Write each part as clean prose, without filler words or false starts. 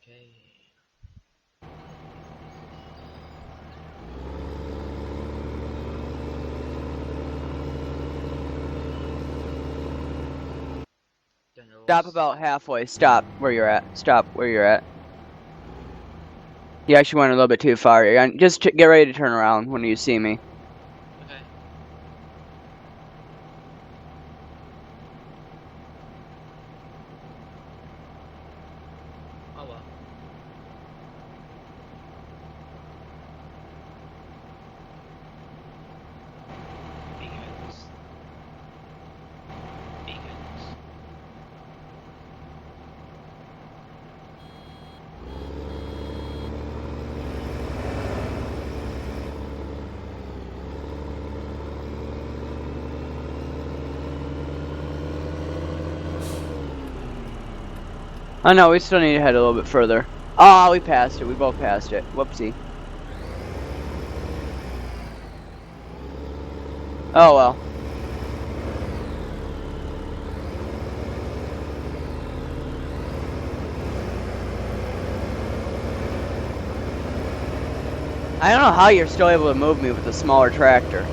Okay. Stop about halfway. Stop where you're at. Stop where you're at. You actually went a little bit too far. Just get ready to turn around when you see me. Okay. Oh well. Beacons. Beacons. Oh no, we still need to head a little bit further. Oh, we passed it. We both passed it. Whoopsie. Oh well. I don't know how you're still able to move me with a smaller tractor.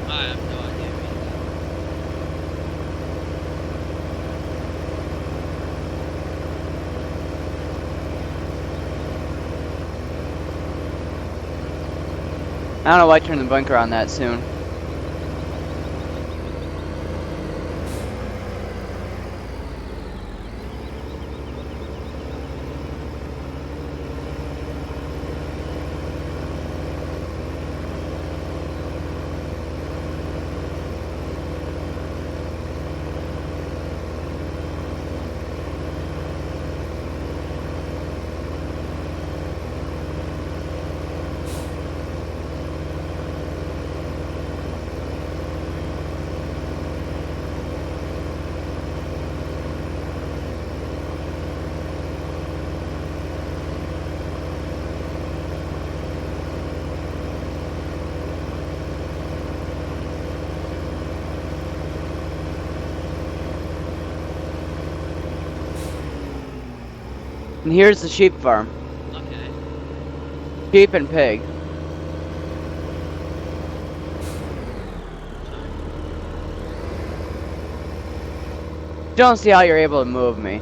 I have no idea. I don't know why I turned the blinker on that soon. And here's the sheep farm. Okay. Sheep and pig. Don't see how you're able to move me.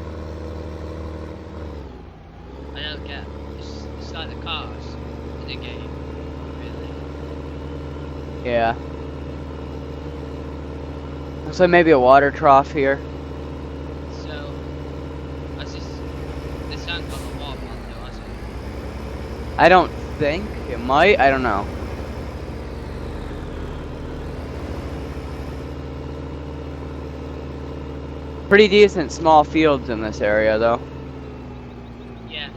I don't get. It's like the cars in the game. Really. Yeah. Looks like maybe a water trough here. So, has this hasn't got a water plant though, has it? I don't think it might. I don't know. Pretty decent small fields in this area, though. Yeah.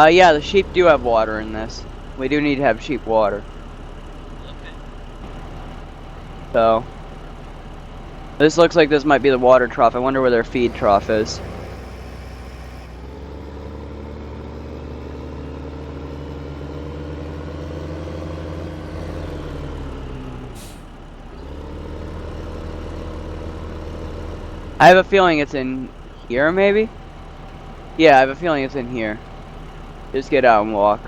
Yeah, the sheep do have water in this. We do need to have sheep water. Okay. So, this looks like this might be the water trough. I wonder where their feed trough is. I have a feeling it's in here, maybe? Yeah, I have a feeling it's in here. Just get out and walk.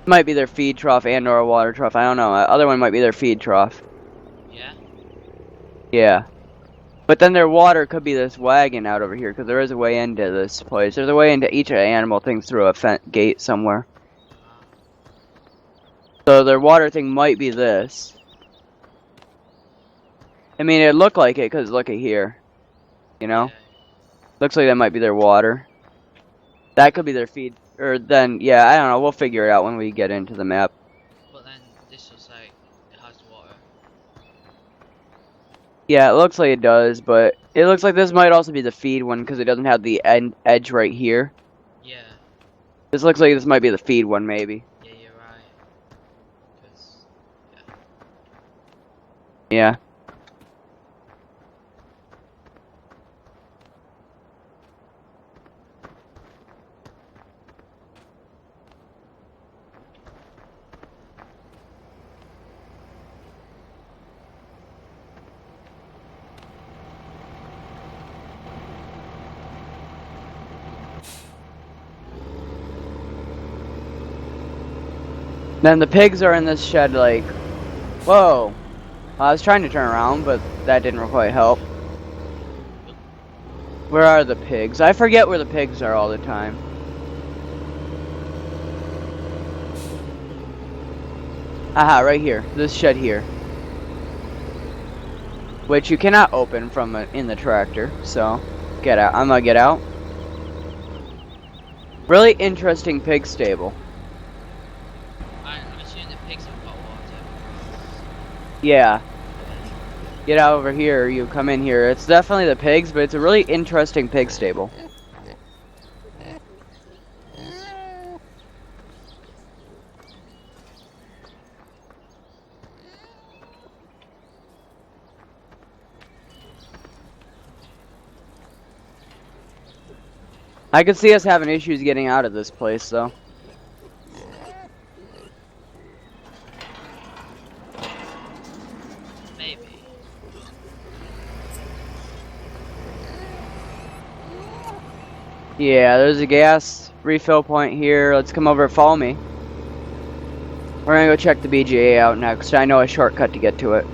Might be their feed trough and or a water trough. I don't know. Other one might be their feed trough. Yeah. Yeah. But then their water could be this wagon out over here, because there is a way into this place. There's a way into each animal thing through a gate somewhere. So their water thing might be this. I mean, it looked like it, because look at here. You know? Yeah. Looks like that might be their water. That could be their feed. Or then, yeah, I don't know. We'll figure it out when we get into the map. But then this looks like it has water. Yeah, it looks like it does, but it looks like this might also be the feed one, because it doesn't have the edge right here. Yeah. This looks like this might be the feed one, maybe. Yeah, you're right. 'Cause, yeah. Yeah. Then the pigs are in this shed like, whoa. Well, I was trying to turn around, but that didn't quite help. Where are the pigs? I forget where the pigs are all the time. Aha, right here. This shed here. Which you cannot open from in the tractor, so get out. I'm gonna get out. Really interesting pig stable. I'm assuming the pigs have got water. Yeah. Get out over here, you come in here. It's definitely the pigs, but it's a really interesting pig stable. I could see us having issues getting out of this place, though. Maybe. Yeah, there's a gas refill point here. Let's come over and follow me. We're gonna go check the BGA out next. I know a shortcut to get to it.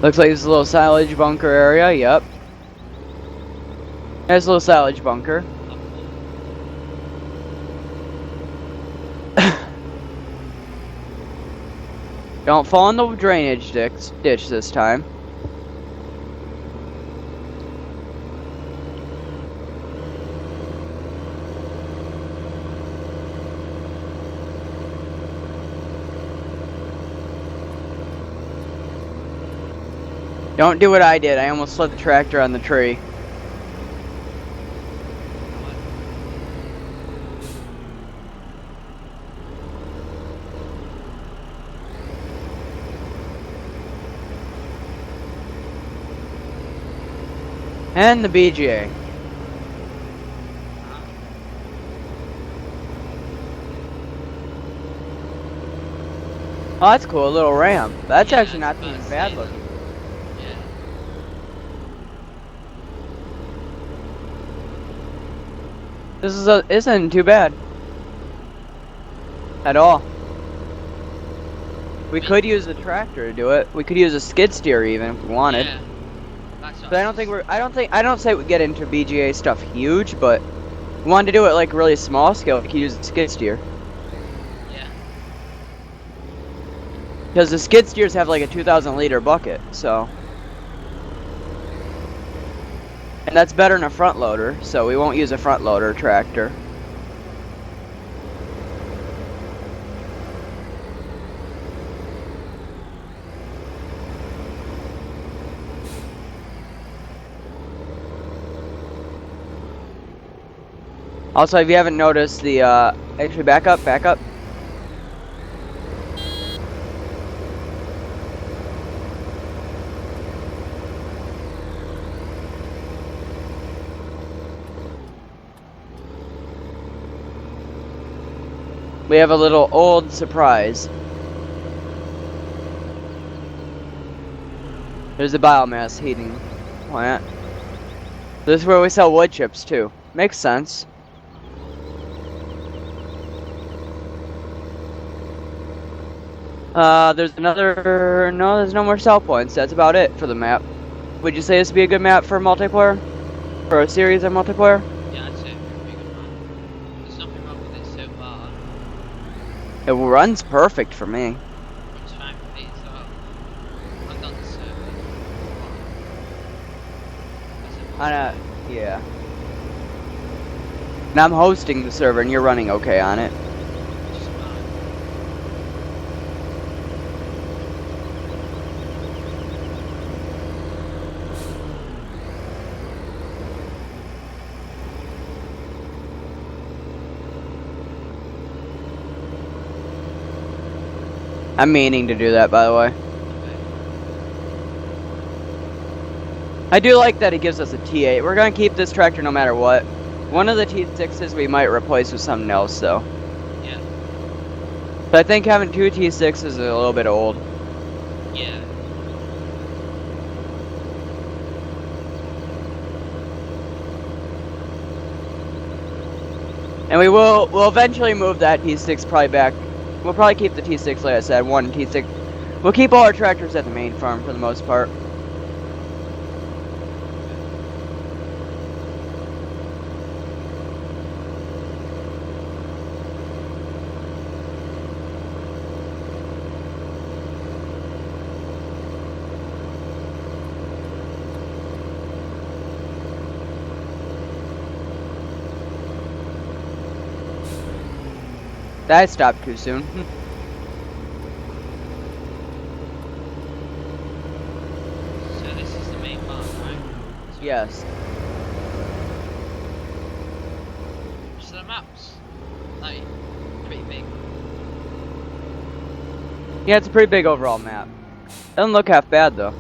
Looks like this a little silage bunker area. Yep. There's a little silage bunker. Don't fall in the drainage ditch this time. Don't do what I did. I almost slid the tractor on the tree. And the BGA. Oh, that's cool. A little ramp. That's Yeah, actually not I was even about to bad say looking. Yeah. This isn't too bad. At all. We could use a tractor to do it. We could use a skid steer even if we wanted. Yeah. That's what But I don't say we get into BGA stuff huge, but we wanted to do it like really small scale. We could use a skid steer. Yeah. Because the skid steers have like a 2,000 liter bucket, so. And that's better than a front loader, so we won't use a front loader tractor. Also, if you haven't noticed, the actually back up. We have a little old surprise. There's a biomass heating plant. This is where we sell wood chips too. Makes sense. There's another... No, there's no more sell points. That's about it for the map. Would you say this would be a good map for multiplayer? For a series of multiplayer? Yeah, I'd say it would be a good one. There's nothing wrong with it so far. It runs perfect for me. It's fine for me as well. I've done the server. Yeah. And I'm hosting the server and you're running okay on it. Just fine. I'm meaning to do that, by the way. Okay. I do like that it gives us a T8. We're gonna keep this tractor no matter what. One of the T6s we might replace with something else, though. Yeah. But I think having two T6s is a little bit old. Yeah. And we'll eventually move that T6 probably back. We'll probably keep the T6, like I said, one T6. We'll keep all our tractors at the main farm for the most part. That stopped too soon. So this is the main farm, right? So Yes. So the map's like pretty big. Yeah, it's a pretty big overall map. Doesn't look half bad though.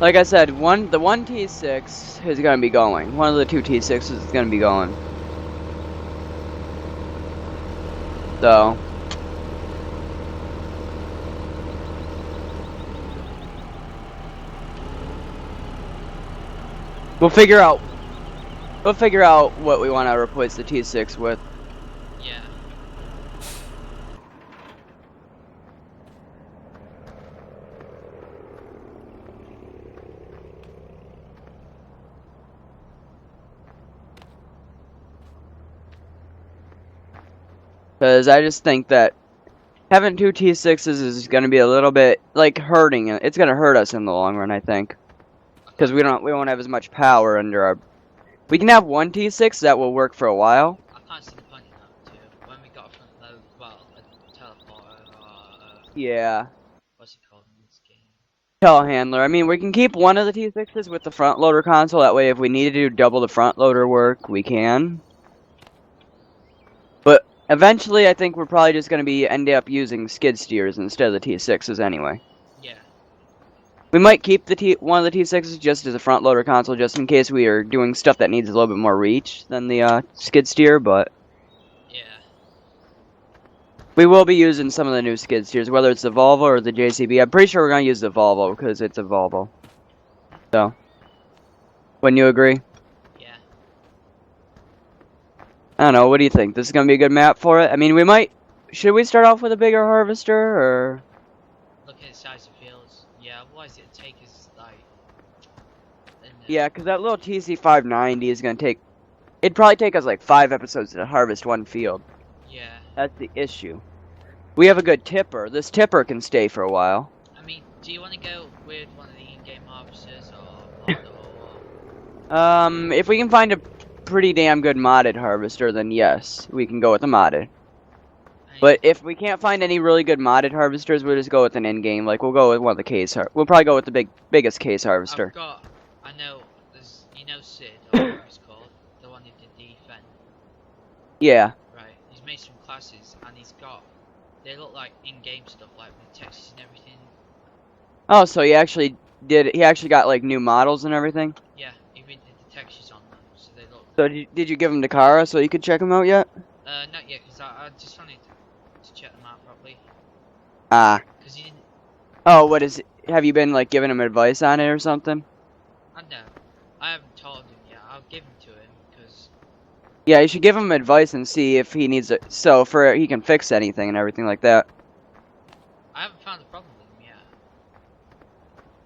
Like I said, the one T6 is gonna be going. One of the two T6s is gonna be going. So we'll figure out what we want to replace the T6 with. Yeah. Because I just think that having two T6s is going to be a little bit, like, hurting. It's going to hurt us in the long run, I think. Because we won't have as much power under our... We can have one T6 that will work for a while. I can't see the point in that too. When we got a front load, well, a teleporter or Yeah. what's it called in this game? Telehandler. I mean, we can keep one of the T6s with the front loader console. That way, if we need to do double the front loader work, we can. But eventually, I think we're probably just going to end up using skid steers instead of the T6s anyway. Yeah. We might keep one of the T6s just as a front loader console, just in case we are doing stuff that needs a little bit more reach than the skid steer. But Yeah. we will be using some of the new skid steers, whether it's the Volvo or the JCB. I'm pretty sure we're going to use the Volvo because it's a Volvo. So, wouldn't you agree? Yeah. I don't know. What do you think? This is going to be a good map for it? I mean, we might... Should we start off with a bigger harvester, or... Look at the size of fields. Yeah, otherwise it'd take us like. Yeah, because that little TC590 is going to take... It'd probably take us like 5 episodes to harvest one field. Yeah. That's the issue. We have a good tipper. This tipper can stay for a while. I mean, do you want to go with one of the in-game harvesters or what? If we can find a pretty damn good modded harvester, then yes, we can go with a modded. But if we can't find any really good modded harvesters, we'll just go with an in-game. Like, we'll go with one of the case we'll probably go with the biggest case harvester. I know, you know Sid, or whatever he's called, the one who did the Fen. Yeah. Right, he's made some classes, and they look like in-game stuff, like with textures and everything. Oh, so he actually got, like, new models and everything? Yeah, he redid the textures on them, so they look... So did you give him to Kara so you could check them out yet? Not yet, because I just wanted to check them out properly. Ah. Because he didn't... Oh, have you been, like, giving him advice on it or something? I know. I haven't told him yet. I'll give them to him, because... Yeah, you should give him advice and see if he needs it, so he can fix anything and everything like that. I haven't found a problem with him yet.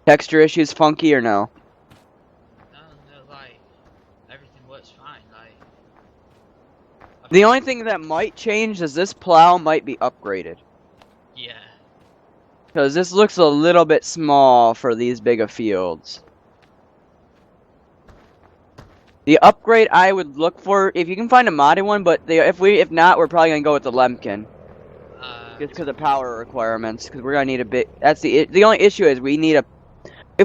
Texture issues funky or no? No, like, everything works fine, like... The only thing that might change is this plow might be upgraded. Yeah. Because this looks a little bit small for these big of fields. The upgrade I would look for, if you can find a modded one, but if not, we're probably gonna go with the Lemkin. Just because of power requirements, because we're gonna need a bit. That's the only issue is we need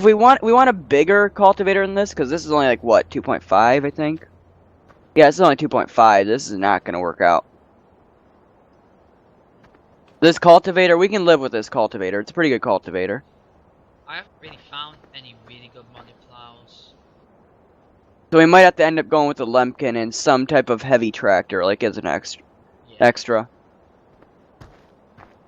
we want a bigger cultivator than this, because this is only like what 2.5, I think. Yeah, this is only 2.5. This is not gonna work out. This cultivator, we can live with this cultivator. It's a pretty good cultivator. I haven't really found any really good modded plows. So we might have to end up going with the Lemkin and some type of heavy tractor, like as an extra.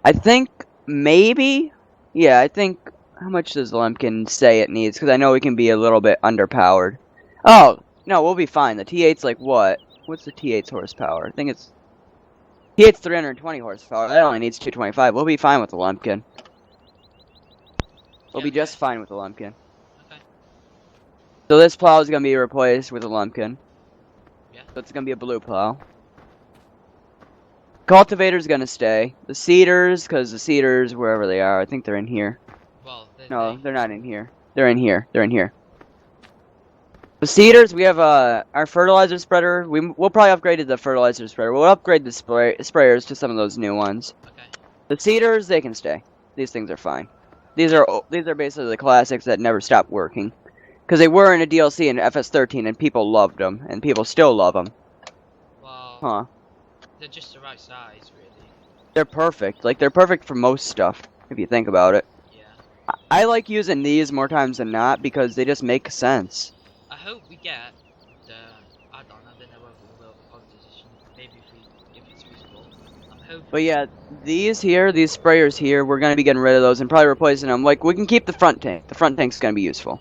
I think maybe, yeah. I think how much does the Lemkin say it needs? Because I know we can be a little bit underpowered. Oh, no, we'll be fine. The T8's like what? What's the T8's horsepower? I think it's... T8's 320 horsepower. That only needs 225. We'll be fine with the Lumpkin. We'll be just fine with the Lumpkin. Okay. So this plow is going to be replaced with a Lumpkin. Yeah. So it's going to be a blue plow. Cultivator's going to stay. The seeders, because the seeders, wherever they are, I think they're in here. Well, No, they're not in here. They're in here. They're in here. The seeders, we have our fertilizer spreader. We'll probably upgrade the fertilizer spreader. We'll upgrade the sprayers to some of those new ones. Okay. The seeders, they can stay. These things are fine. These are basically the classics that never stop working. Because they were in a DLC in FS13 and people loved them. And people still love them. Well, Huh. they're just the right size, really. They're perfect. Like, they're perfect for most stuff, if you think about it. Yeah. I like using these more times than not because they just make sense. I hope we get the add-on. I don't know whether we will for College Edition. Maybe if it's feasible. I'm hoping. But yeah, these sprayers here, we're gonna be getting rid of those and probably replacing them. Like, we can keep the front tank. The front tank's gonna be useful.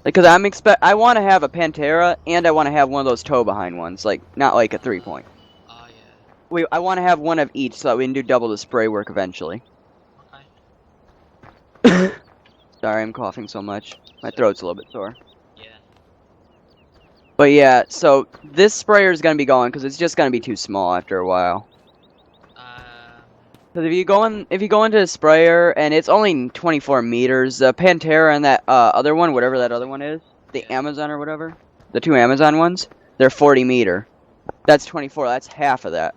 Like, cause I want to have a Pantera and I want to have one of those toe behind ones. Like, not like a 3-point. Oh yeah. I want to have one of each so that we can do double the spray work eventually. Okay. Sorry, I'm coughing so much. My throat's a little bit sore. Yeah. But yeah, so this sprayer is gonna be going because it's just gonna be too small after a while. Because if you go into the sprayer and it's only 24 meters, the Pantera and that other one, whatever that other one is, the Amazon or whatever, the two Amazon ones, they're 40 meter. That's 24. That's half of that.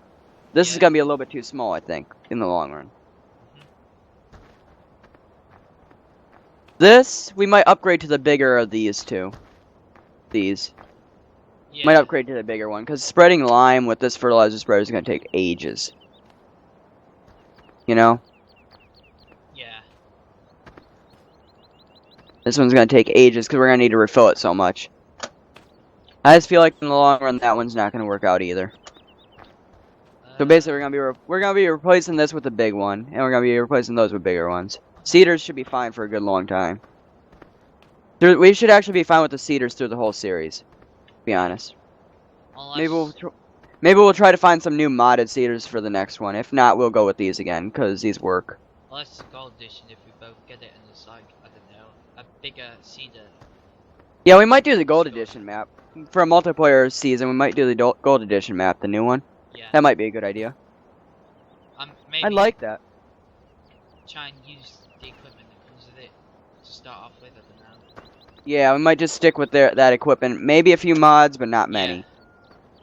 This is gonna be a little bit too small, I think, in the long run. This we might upgrade to the bigger of these two. These. Yeah. Might upgrade to the bigger one, because spreading lime with this fertilizer spreader is going to take ages. You know? Yeah. This one's going to take ages, because we're going to need to refill it so much. I just feel like in the long run, that one's not going to work out either. So basically, we're gonna be replacing this with a big one, and we're going to be replacing those with bigger ones. Cedars should be fine for a good long time. We should actually be fine with the cedars through the whole series. To be honest. Unless... Maybe we'll try to find some new modded cedars for the next one. If not, we'll go with these again, because these work. Unless the gold edition, if we both get it, and it's like, I don't know, a bigger cedar. Yeah, we might do the gold edition map. For a multiplayer season, we might do the gold edition map, the new one. Yeah. That might be a good idea. Maybe I like that. try and use the equipment that comes with it to start off with, I don't know. Yeah, we might just stick with that equipment. Maybe a few mods, but not many. Yeah.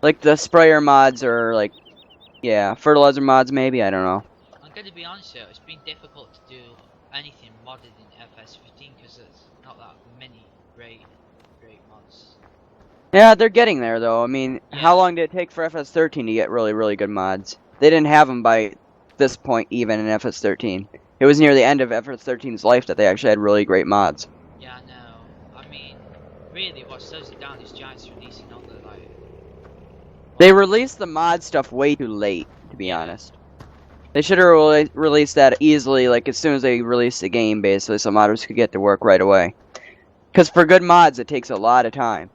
Like the sprayer mods or like, yeah, fertilizer mods maybe, I don't know. I'm going to be honest though, it's been difficult to do anything modded in FS15 because there's not that many great mods. Yeah, they're getting there though. I mean, Yeah. how long did it take for FS13 to get really, really good mods? They didn't have them by this point even in FS13. It was near the end of FS13's life that they actually had really great mods. Yeah, I know. I mean, really what slows it down is Giants releasing all the like... They released the mod stuff way too late, to be honest. They should have released that easily, like as soon as they released the game, basically, so modders could get to work right away. Because for good mods, it takes a lot of time.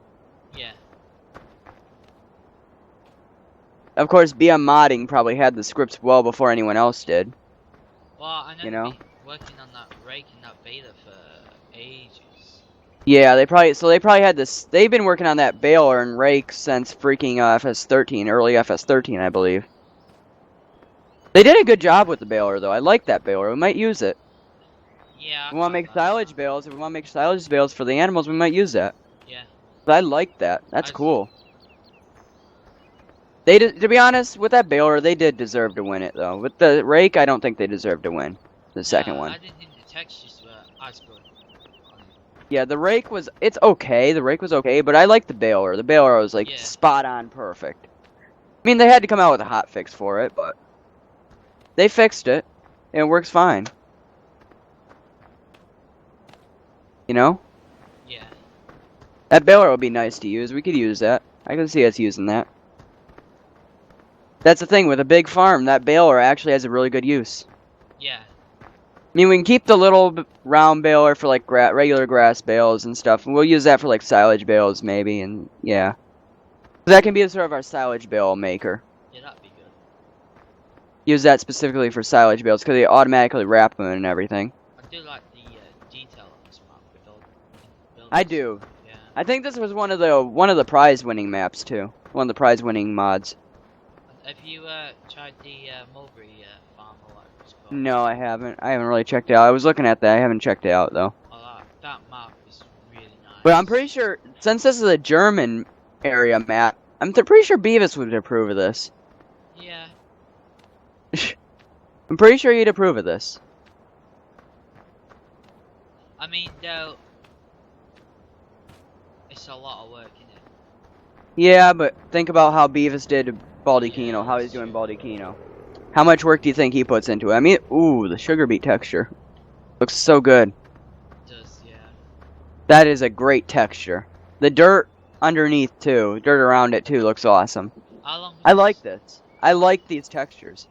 Yeah. Of course, BM Modding probably had the scripts well before anyone else did. Well, I know You know? they've been working on that rake and that beta for ages. Yeah, they probably had this. They've been working on that baler and rake since freaking FS13, early FS13, I believe. They did a good job with the baler, though. I like that baler. We might use it. Yeah. We want to make silage bales. If we want to make silage bales for the animals, we might use that. Yeah. But I like that. That's cool. To be honest, with that baler, they did deserve to win it, though. With the rake, I don't think they deserved to win the second one. I didn't think the textures were as good. Yeah, the rake was, it's okay. The rake was okay, but I like the baler. The baler was like spot on perfect. I mean, they had to come out with a hot fix for it, but they fixed it, and it works fine. You know? Yeah. That baler would be nice to use. We could use that. I can see us using that. That's the thing, with a big farm, that baler actually has a really good use. Yeah. mean, we can keep the little round baler for like regular grass bales and stuff, and we'll use that for like silage bales maybe, and yeah. That can be sort of our silage bale maker. Yeah, that'd be good. Use that specifically for silage bales because they automatically wrap them and everything. I do like the detail on this map with all buildings. I do. Yeah. I think this was one of the prize-winning maps too. One of the prize-winning mods. Have you tried the mulberry farm or whatever it's called? No, I haven't. I haven't really checked it out. I was looking at that. I haven't checked it out though. Oh, that map is really nice. But I'm pretty sure, since this is a German area map, I'm pretty sure Beavis would approve of this. Yeah. I'm pretty sure he'd approve of this. I mean, though, it's a lot of work, isn't it? Yeah, but think about how Beavis did Baldacchino, Yeah, how he's that's doing true. Baldacchino. How much work do you think he puts into it? I mean, ooh, the sugar beet texture. Looks so good. It does, yeah. That is a great texture. The dirt underneath too, dirt around it too, looks awesome. How long? I like this. I like these textures.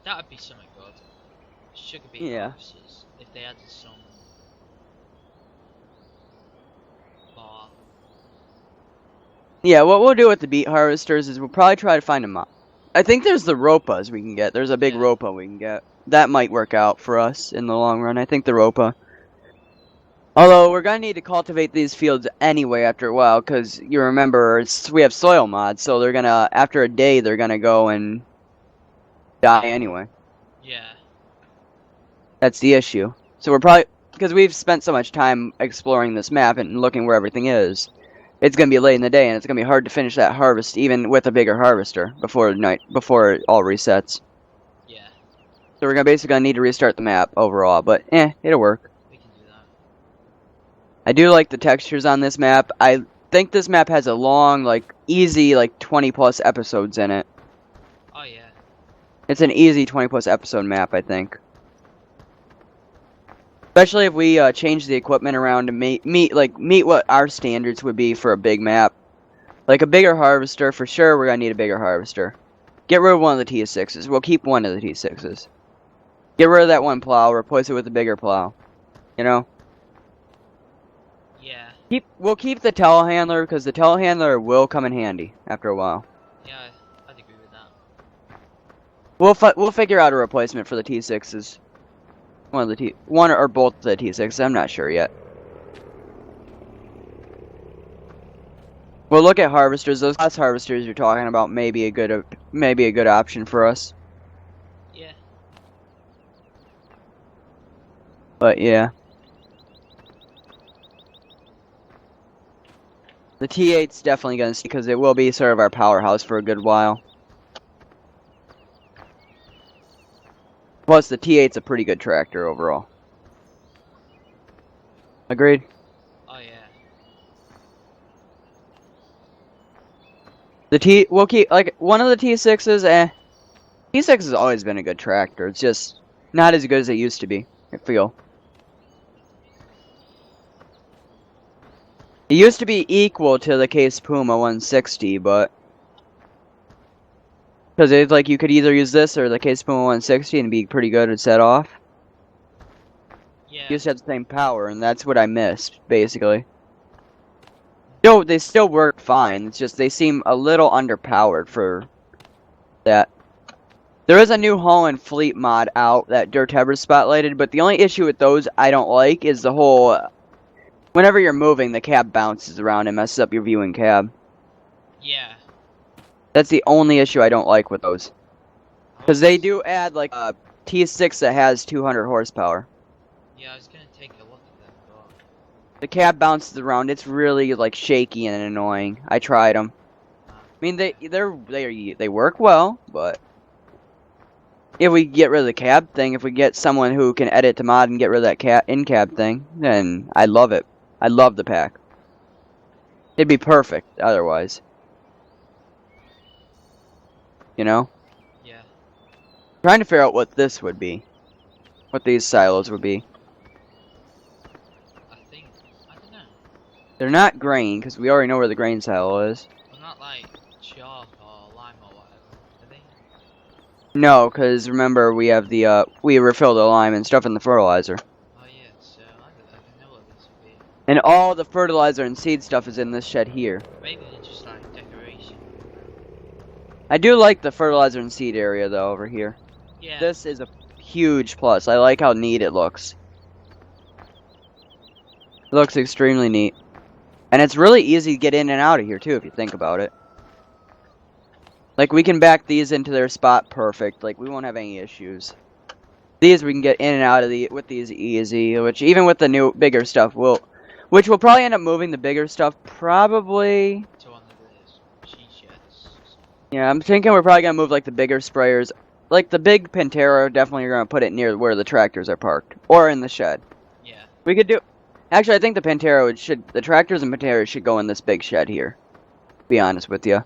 That would be something good. Sugar beet Yeah. harvesters, if they added some. Bar. Yeah, what we'll do with the beet harvesters is we'll probably try to find them. I think there's the ropas we can get. There's a big Yeah. ropa we can get. That might work out for us in the long run. I think the ropa. Although we're gonna need to cultivate these fields anyway after a while, because you remember we have soil mods, so they're gonna after a day they're gonna go and die anyway. Yeah. That's the issue. So we're probably because we've spent so much time exploring this map and looking where everything is. It's gonna be late in the day, and it's gonna be hard to finish that harvest even with a bigger harvester before it all resets. Yeah. So we're basically gonna need to restart the map overall, but it'll work. We can do that. I do like the textures on this map. I think this map has a long, like, easy, like, 20 plus episodes in it. Oh yeah. It's an easy 20 plus episode map, I think. Especially if we change the equipment around to meet what our standards would be for a big map. Like a bigger harvester, for sure we're gonna need a bigger harvester. Get rid of one of the T6s. We'll keep one of the T6s. Get rid of that one plow, replace it with a bigger plow. You know? Yeah. We'll keep the telehandler because the telehandler will come in handy after a while. Yeah, I'd agree with that. We'll figure out a replacement for the T6s. One or both of the T6s. I'm not sure yet. We'll look at harvesters. Those glass harvesters you're talking about may be a good option for us. Yeah. But yeah. The T8's definitely gonna see because it will be sort of our powerhouse for a good while. Plus, the T8's a pretty good tractor overall. Agreed? Oh yeah. We'll keep, like, one of the T6s, T6 has always been a good tractor. It's just not as good as it used to be, I feel. It used to be equal to the Case Puma 160, but because it's like you could either use this or the Case Puma 160 and be pretty good at set off. Yeah. You used to have the same power, and that's what I missed, basically. No, they still work fine. It's just they seem a little underpowered for that. There is a New Holland Fleet mod out that Dirtebber spotlighted, but the only issue with those I don't like is the whole... whenever you're moving, the cab bounces around and messes up your viewing cab. Yeah. That's the only issue I don't like with those. Because they do add, like, a T6 that has 200 horsepower. Yeah, I was gonna take a look at them, but The cab bounces around. It's really, like, shaky and annoying. I tried them. I mean, they work well, but... if we get rid of the cab thing, if we get someone who can edit the mod and get rid of that in-cab thing, then I love it. I love the pack. It'd be perfect otherwise. You know? yeah. Trying to figure out what this would be. What these silos would be. I don't know. They're not grain, because we already know where the grain silo is. They're not like chalk or lime or whatever, are they? No, because remember we have the we refill the lime and stuff in the fertilizer. Oh yeah, so I don't know what this would be. And all the fertilizer and seed stuff is in this shed here. Maybe it's just like decoration. I do like the fertilizer and seed area though over here. Yeah. This is a huge plus. I like how neat it looks. It looks extremely neat. And it's really easy to get in and out of here too if you think about it. Like we can back these into their spot perfect. Like we won't have any issues. These we can get in and out of with these easy, which even with the new bigger stuff which we'll probably end up moving the bigger stuff probably. To one of the sheet sheds. Yeah, I'm thinking we're probably gonna move like the bigger sprayers. Like the big Pantera, definitely gonna put it near where the tractors are parked. Or in the shed. Yeah. We could do actually I think the Pantera the tractors and Panteras should go in this big shed here. To be honest with you. Okay.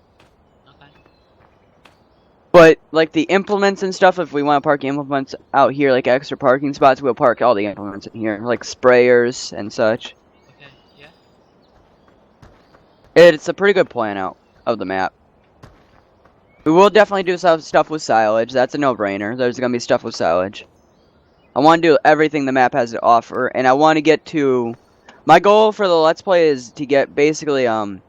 But, like, the implements and stuff, if we want to park implements out here, like extra parking spots, we'll park all the implements in here. Like sprayers and such. Okay, yeah. It's a pretty good plan out of the map. We will definitely do some stuff with silage. That's a no-brainer. There's going to be stuff with silage. I want to do everything the map has to offer, and I want to get to... My goal for the Let's Play is to get basically, 5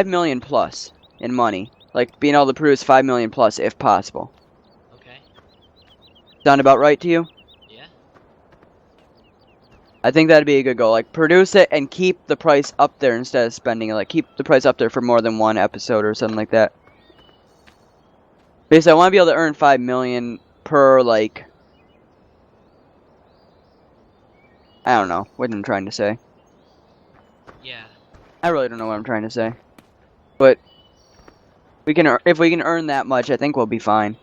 million plus in money. Like, being able to produce 5 million plus, if possible. Okay. Sound about right to you? Yeah. I think that'd be a good goal. Like, produce it and keep the price up there instead of spending it. Like, keep the price up there for more than one episode or something like that. Basically, I want to be able to earn 5 million per, like... I don't know what I'm trying to say. Yeah. I really don't know what I'm trying to say. But... if we can earn that much, I think we'll be fine.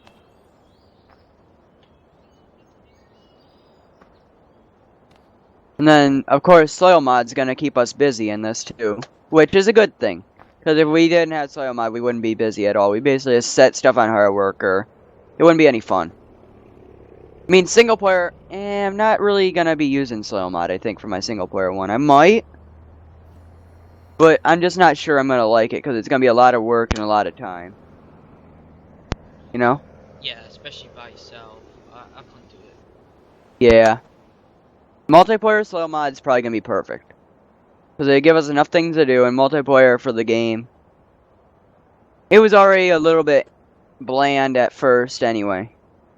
And then, of course, soil mod's gonna keep us busy in this too, which is a good thing. Because if we didn't have soil mod, we wouldn't be busy at all. We basically just set stuff on hard work, or it wouldn't be any fun. I mean, single player, I'm not really gonna be using soil mod, I think, for my single player one. I might. But I'm just not sure I'm gonna like it, because it's gonna be a lot of work and a lot of time. You know? Yeah, especially by yourself. I couldn't do it. Yeah. Multiplayer soil mod is probably gonna be perfect. Because they give us enough things to do in multiplayer for the game. It was already a little bit bland at first anyway.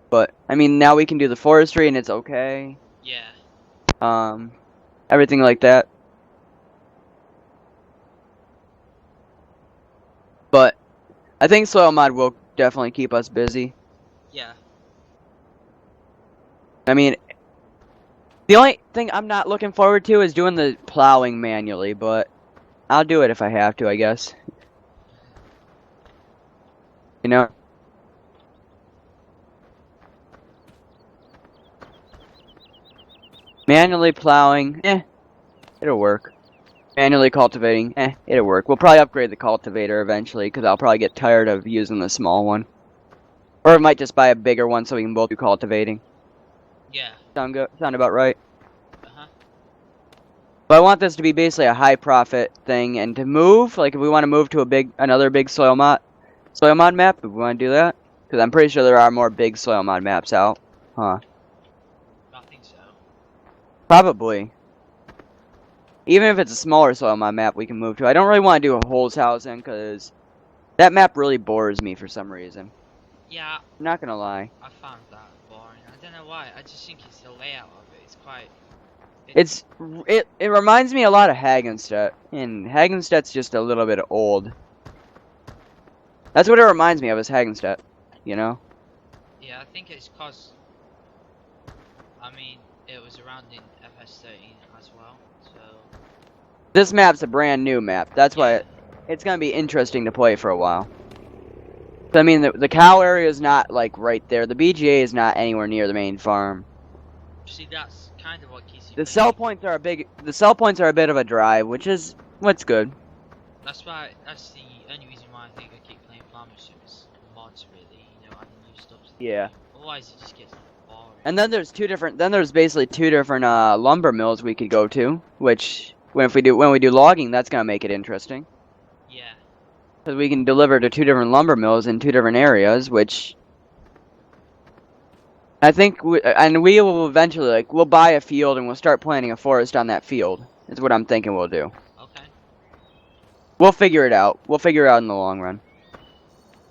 But, I mean, now we can do the forestry and it's okay. Yeah. Everything like that. But, I think soil mod will definitely keep us busy. Yeah. I mean, the only thing I'm not looking forward to is doing the plowing manually, but I'll do it if I have to, I guess. You know? Manually plowing, it'll work. Manually cultivating, it'll work. We'll probably upgrade the cultivator eventually, because I'll probably get tired of using the small one. Or I might just buy a bigger one so we can both do cultivating. Yeah. Sound good? Sound about right? Uh-huh. But I want this to be basically a high profit thing, and to move, like if we want to move to another big soil mod map, if we want to do that, because I'm pretty sure there are more big soil mod maps out. Huh. I think so. Probably. Even if it's a smaller soil mod map we can move to. I don't really want to do a Holzhausen, because that map really bores me for some reason. Yeah. I'm not gonna lie. I found that boring. I don't know why. I just think it's the layout of it. It's quite... It reminds me a lot of Hagenstedt, and Hagenstedt's just a little bit old. That's what it reminds me of, is Hagenstedt, you know? Yeah, I think it's cause... I mean, it was around in FS13 as well, so... This map's a brand new map. That's why it's gonna be interesting to play for a while. So, I mean, the cow area is not, like, right there. The BGA is not anywhere near the main farm. See, that's kind of what keeps you The sell points are a bit of a drive, which is what's good. That's the only reason why I think I keep playing farming sims mods, really, you know, adding new stuff to the Yeah. game. Otherwise it just gets boring. And then there's basically two different lumber mills we could go to, which when we do logging, that's gonna make it interesting. Yeah. Because we can deliver to two different lumber mills in two different areas, which I think, and we will eventually, like, we'll buy a field and we'll start planting a forest on that field. Is what I'm thinking we'll do. Okay. We'll figure it out. We'll figure it out in the long run.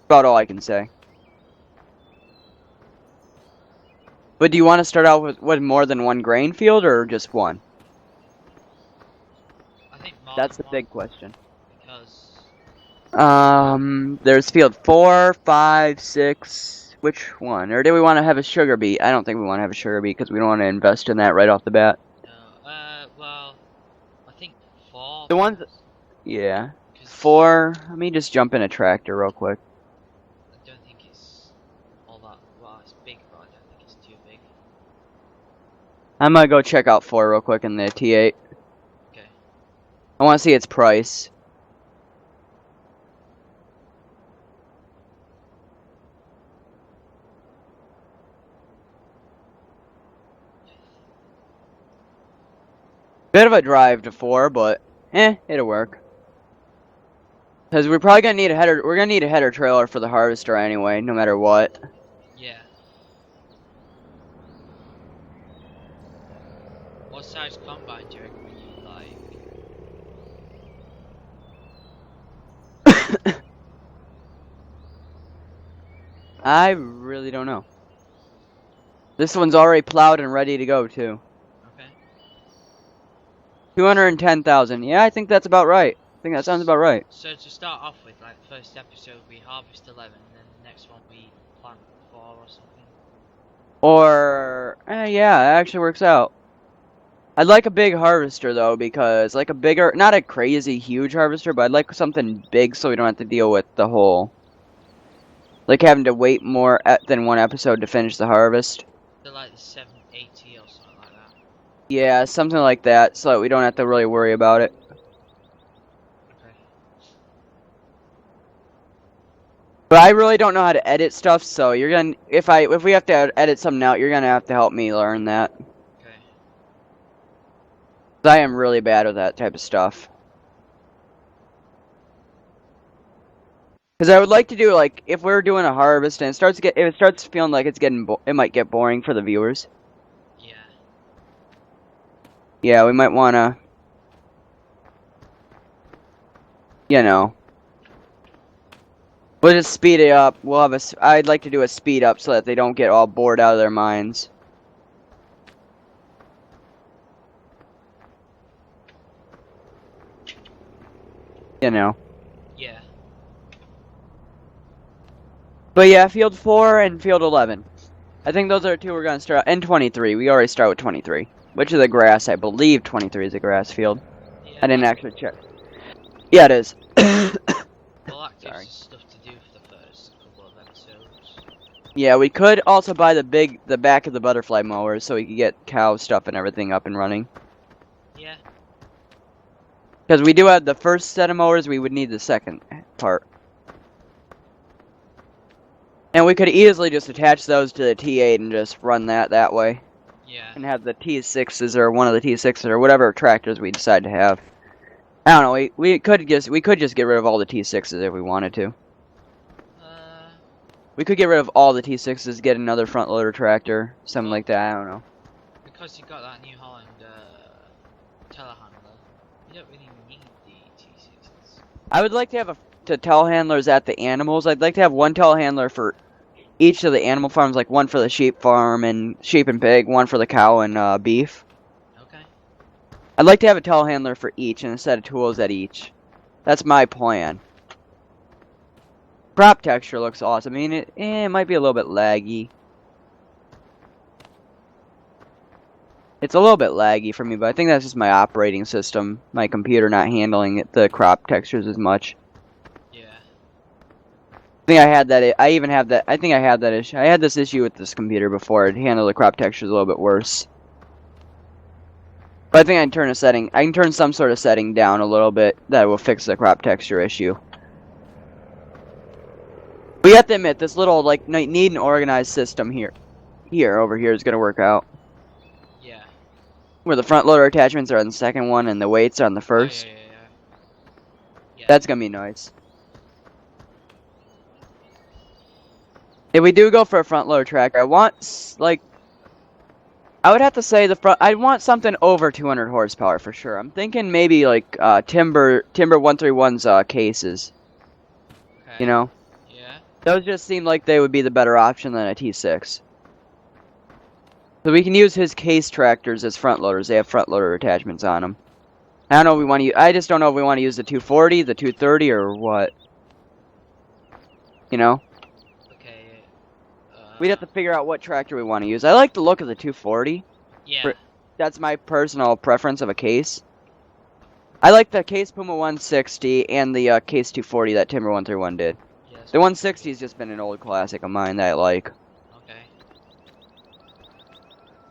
About all I can say. But do you want to start out with more than one grain field or just one? I think more That's than the one, big question. because There's field 4, 5, 6. Which one? Or do we want to have a sugar beet? I don't think we want to have a sugar beet because we don't want to invest in that right off the bat. no, well, I think 4. The ones, yeah. 4. Let me just jump in a tractor real quick. I don't think it's all that. Well, it's big, but I don't think it's too big. I'm gonna go check out 4 real quick in the T8. Okay. I want to see its price. Bit of a drive to 4, but it'll work. Because we're probably gonna need a header. We're gonna need a header trailer for the harvester anyway, no matter what. Yeah. What size combine do you reckon we need, like? I really don't know. This one's already plowed and ready to go too. Okay. 210,000. Yeah, I think that's about right. I think that sounds about right. So to start off with, like, first episode we harvest 11, and then the next one we plant 4 or something. Or, yeah, it actually works out. I'd like a big harvester though, because like a bigger, not a crazy huge harvester, but I'd like something big so we don't have to deal with the whole, like having to wait more than one episode to finish the harvest. They're like the 780 or something like that. Yeah, something like that, so that we don't have to really worry about it. Okay. But I really don't know how to edit stuff, so you're gonna, if we have to edit something out, you're gonna have to help me learn that. Okay. 'Cause I am really bad with that type of stuff. Because I would like to do, like, if we're doing a harvest and if it starts feeling like it might get boring for the viewers. Yeah. Yeah, we might wanna, you know, we'll just speed it up. I'd like to do a speed up so that they don't get all bored out of their minds. You know. Yeah. But yeah, field 4 and field 11. I think those are 2 we're gonna start. And 23. We already start with 23. Which is a grass. I believe 23 is a grass field. Yeah, I didn't actually check. Yeah, it is. Well, that gives Sorry. us stuff to do for the first couple of episodes. Yeah, we could also buy the back of the butterfly mowers so we could get cow stuff and everything up and running. Yeah. Because we do have the first set of mowers, we would need the second part. And we could easily just attach those to the T8 and just run that way. Yeah. And have the T6s or one of the T6s or whatever tractors we decide to have. I don't know, we could just get rid of all the T6s if we wanted to. We could get rid of all the T6s, get another front loader tractor, something like that, I don't know. Because you got that New Holland telehandler, you don't really need the T6s. I would like to have telehandlers at the animals. I'd like to have one telehandler for each of the animal farms, like one for the sheep farm and sheep and pig, one for the cow and beef. Okay. I'd like to have a telehandler for each and a set of tools at each. That's my plan. Crop texture looks awesome. I mean, it might be a little bit laggy. It's a little bit laggy for me, but I think that's just my operating system, my computer not handling the crop textures as much. Yeah. I think I had that. I even have that. I think I had that issue. I had this issue with this computer before. It handled the crop textures a little bit worse. But I think I can turn a setting. I can turn some sort of setting down a little bit that will fix the crop texture issue. We have to admit, this little like neat and organized system over here is gonna work out. Yeah. Where the front loader attachments are on the second one and the weights are on the first. Oh, yeah. That's gonna be nice. If we do go for a front loader tractor, I want like I would have to say the front. I want something over 200 horsepower for sure. I'm thinking maybe like Timber 131's cases. You Okay. know, Yeah. those just seem like they would be the better option than a T6. So we can use his case tractors as front loaders. They have front loader attachments on them. I don't know if we want to. I just don't know if we want to use the 240, the 230, or what. You know, Okay. we'd have to figure out what tractor we want to use. I like the look of the 240. Yeah. That's my personal preference of a case. I like the Case Puma 160 and the Case 240 that Timber 131 did. Yes. The 160's just been an old classic of mine that I like. Okay.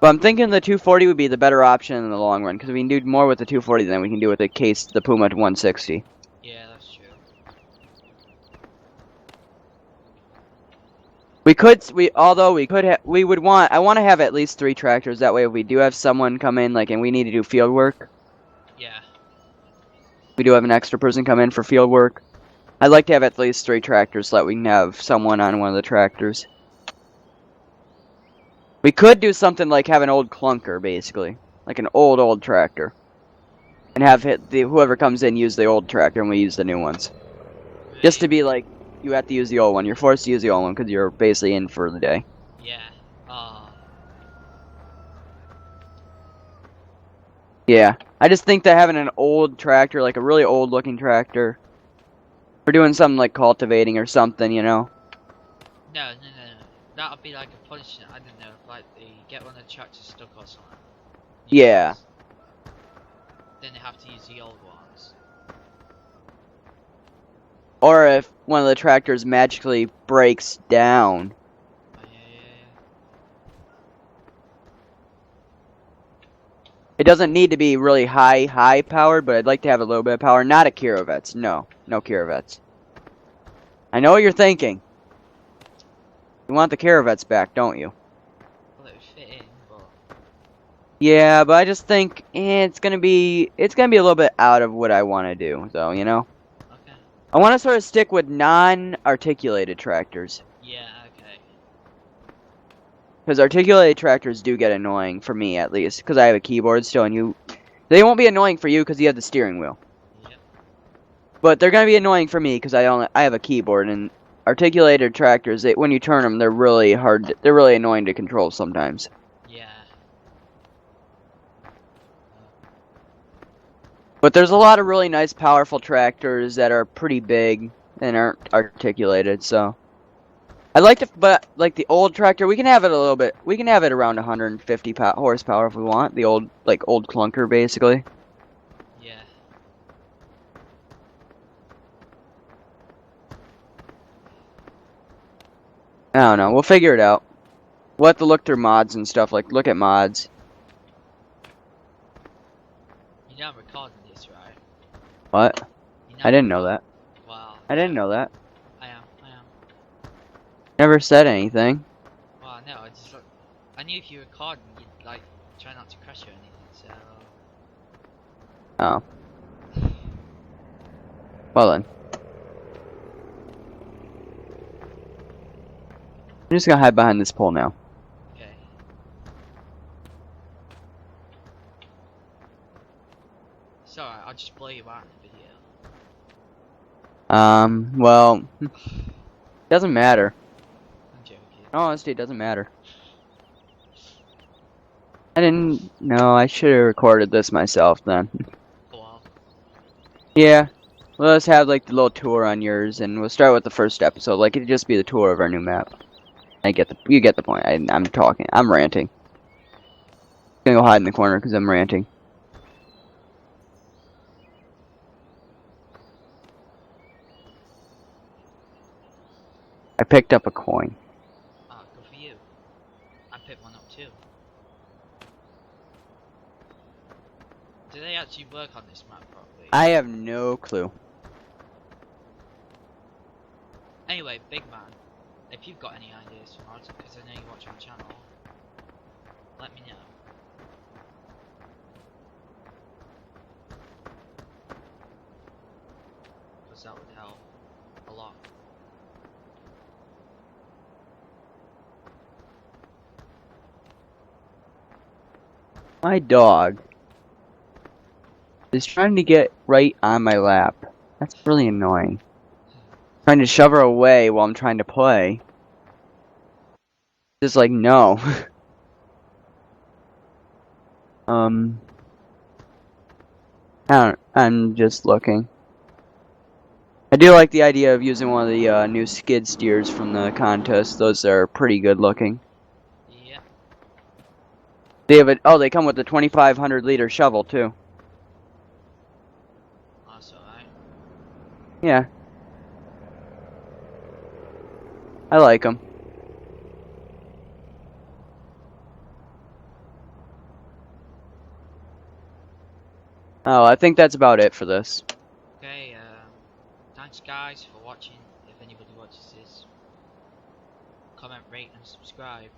But I'm thinking the 240 would be the better option in the long run because we can do more with the 240 than we can do with the Puma 160. Yeah, that's true. I want to have at least 3 tractors. That way, if we do have someone come in, like, and we need to do field work, Yeah. we do have an extra person come in for field work. I'd like to have at least 3 tractors so that we can have someone on one of the tractors. We could do something like have an old clunker, basically. Like an old tractor. And have whoever comes in use the old tractor and we use the new ones. Right. Just to be like, you have to use the old one. You're forced to use the old one because you're basically in for the day. Yeah. Yeah. I just think that having an old tractor, like a really old looking tractor, for doing something like cultivating or something, you know? No. That would be like a punishment. I don't know. Like they get one of the tractors stuck or something. Yeah. Then they have to use the old ones. Or if one of the tractors magically breaks down. Oh, yeah. It doesn't need to be really high powered, but I'd like to have a little bit of power. Not a Kirovets. No Kirovets. I know what you're thinking. You want the Kirovets back, don't you? Well, it would fit in, but Yeah, but I just think it's gonna be a little bit out of what I want to do, though. You know, okay. I want to sort of stick with non-articulated tractors Yeah. Okay. because articulated tractors do get annoying for me at least because I have a keyboard still, and they won't be annoying for you because you have the steering wheel. Yep. But they're gonna be annoying for me because I have a keyboard, and articulated tractors, when you turn them, they're really hard. They're really annoying to control sometimes. Yeah. But there's a lot of really nice, powerful tractors that are pretty big and aren't articulated. So I like but like the old tractor, we can have it a little bit. We can have it around 150 horsepower if we want. The old clunker, basically. Yeah. I don't know. We'll figure it out. We'll have to look through mods and stuff. Like look at mods. You know I'm recording this, right? What? You I didn't know that. Wow. I didn't know that. I am. Never said anything. Well, no, I knew if you were recording, you'd like try not to crash or anything. So. Oh. Well then. I'm just gonna hide behind this pole now. Okay. It's alright. I'll just blow you out in the video. Well, doesn't matter. I'm joking. In all honesty, it doesn't matter. I didn't know. I should have recorded this myself then. Go on. Yeah. Well, let's have like the little tour on yours, and we'll start with the first episode. Like it'd just be the tour of our new map. You get the point. I'm talking. I'm ranting. I'm gonna go hide in the corner because I'm ranting. I picked up a coin. Ah, good for you. I picked one up too. Do they actually work on this map properly? I have no clue. Anyway, big man, if you've got any ideas for mods, because I know you watch my channel, let me know. Because that would help a lot. My dog is trying to get right on my lap. That's really annoying. Trying to shove her away while I'm trying to play. Just like, no. I'm just looking. I do like the idea of using one of the new skid steers from the contest. Those are pretty good looking. Yeah. They have a, oh, they come with the 2,500 liter shovel too. That's alright. Yeah. I like them. Oh, I think that's about it for this. Okay, thanks guys for watching. If anybody watches this, comment, rate and subscribe.